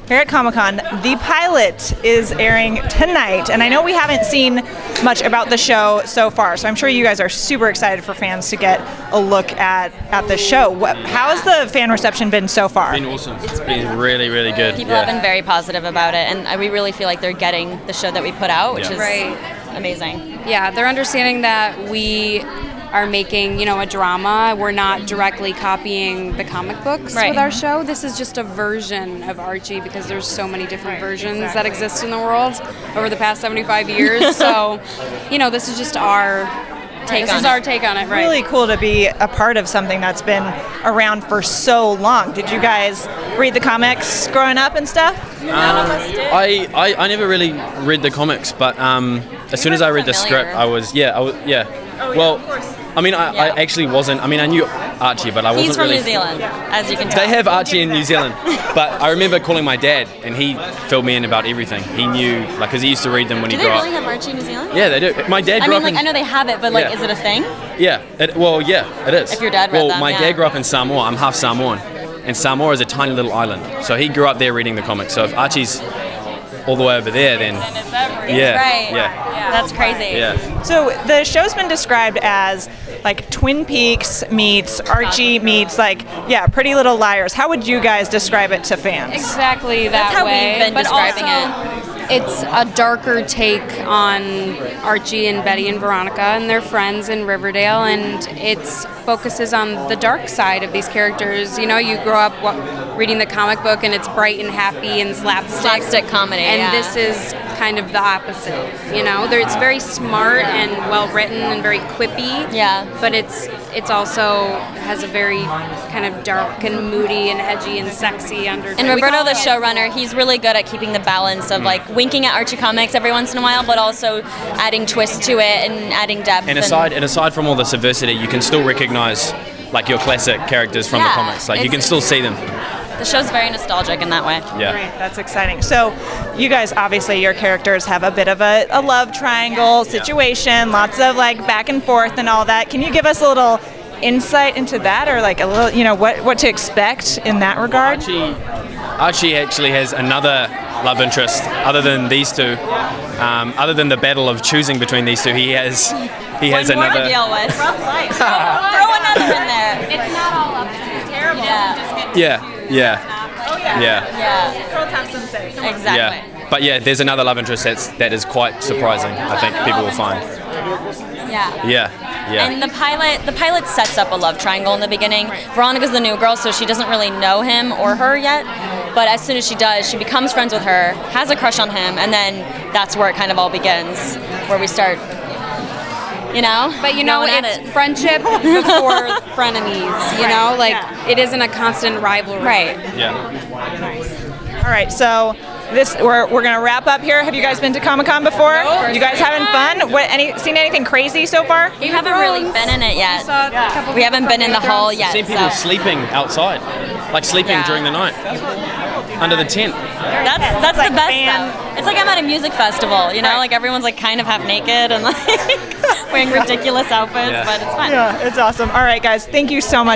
here at Comic-Con. The pilot is airing tonight, and I know we haven't seen much about the show so far, so I'm sure you guys are super excited for fans to get a look at the show. How has the fan reception been so far? It's been awesome. It's been really, really good. People have been very positive about it, and we really feel like they're getting the show that we put out, which is amazing. Yeah, they're understanding that we are making, a drama. We're not directly copying the comic books with our show. This is just a version of Archie because there's so many different versions that exist in the world over the past 75 years. So, this is just our take on it. Right. Really cool to be a part of something that's been around for so long. Did you guys read the comics growing up and stuff? I never really read the comics, but as soon as I read the script, I was. Oh, well, of course. I mean, I actually wasn't. I mean, I knew Archie, but I wasn't He's from really. New Zealand, as you can tell. They have Archie in New Zealand, but I remember calling my dad, and he filled me in about everything. He knew, because he used to read them when he grew up. Do they really have Archie in New Zealand? Yeah, they do. My dad grew up in. I know they have it, but is it a thing? Yeah. It is. If your dad read them, my dad grew up in Samoa. I'm half Samoan, and Samoa is a tiny little island. So he grew up there reading the comics. So if Archie's all the way over there, then it's everywhere. yeah, that's crazy. Yeah. So the show's been described as like Twin Peaks meets Archie meets Pretty Little Liars. How would you guys describe it to fans? Exactly that That's how way. we've been but describing also, it's a darker take on Archie and Betty and Veronica and their friends in Riverdale, and it focuses on the dark side of these characters. You grow up reading the comic book, and it's bright and happy and slapstick comedy, and this is kind of the opposite. It's very smart and well written and very quippy. Yeah. But it's also has a very kind of dark and moody and edgy and sexy undertone. And Roberto, the showrunner, he's really good at keeping the balance of winking at Archie comics every once in a while, but also adding twists to it and adding depth. And aside from all the subversity, you can still recognize your classic characters from the comics. You can still see them. The show's very nostalgic in that way. Yeah. Great, that's exciting. So you guys, obviously, your characters have a bit of a love triangle situation, lots of back and forth and all that. Can you give us a little insight into that, or a little, what to expect in that regard? Archie actually has another love interest other than these two. Other than the battle of choosing between these two, he has One more another. to deal with. Rough life. Throw another in there. It's not all up to you. Terrible. Yeah. Oh yeah. Yeah. Girls have some say. Come on. Exactly. Yeah. But there's another love interest that is quite surprising. I think people will find. Yeah. Yeah. And the pilot sets up a love triangle in the beginning. Veronica's the new girl, so she doesn't really know him or her yet. But as soon as she does, she becomes friends with her, has a crush on him, and then that's where it kind of all begins, where we start. But it's friendship before frenemies. It isn't a constant rivalry. Right. Yeah. All right, so we're gonna wrap up here. Have you guys been to Comic-Con before? No. You guys having fun? Seen anything crazy so far? We haven't really been in it yet. We haven't been in the hall yet. I've seen people sleeping outside, sleeping during the night, under the tent. That's the best though. It's like I'm at a music festival, everyone's kind of half naked and wearing ridiculous outfits, but it's fun. Yeah, it's awesome. All right, guys, thank you so much.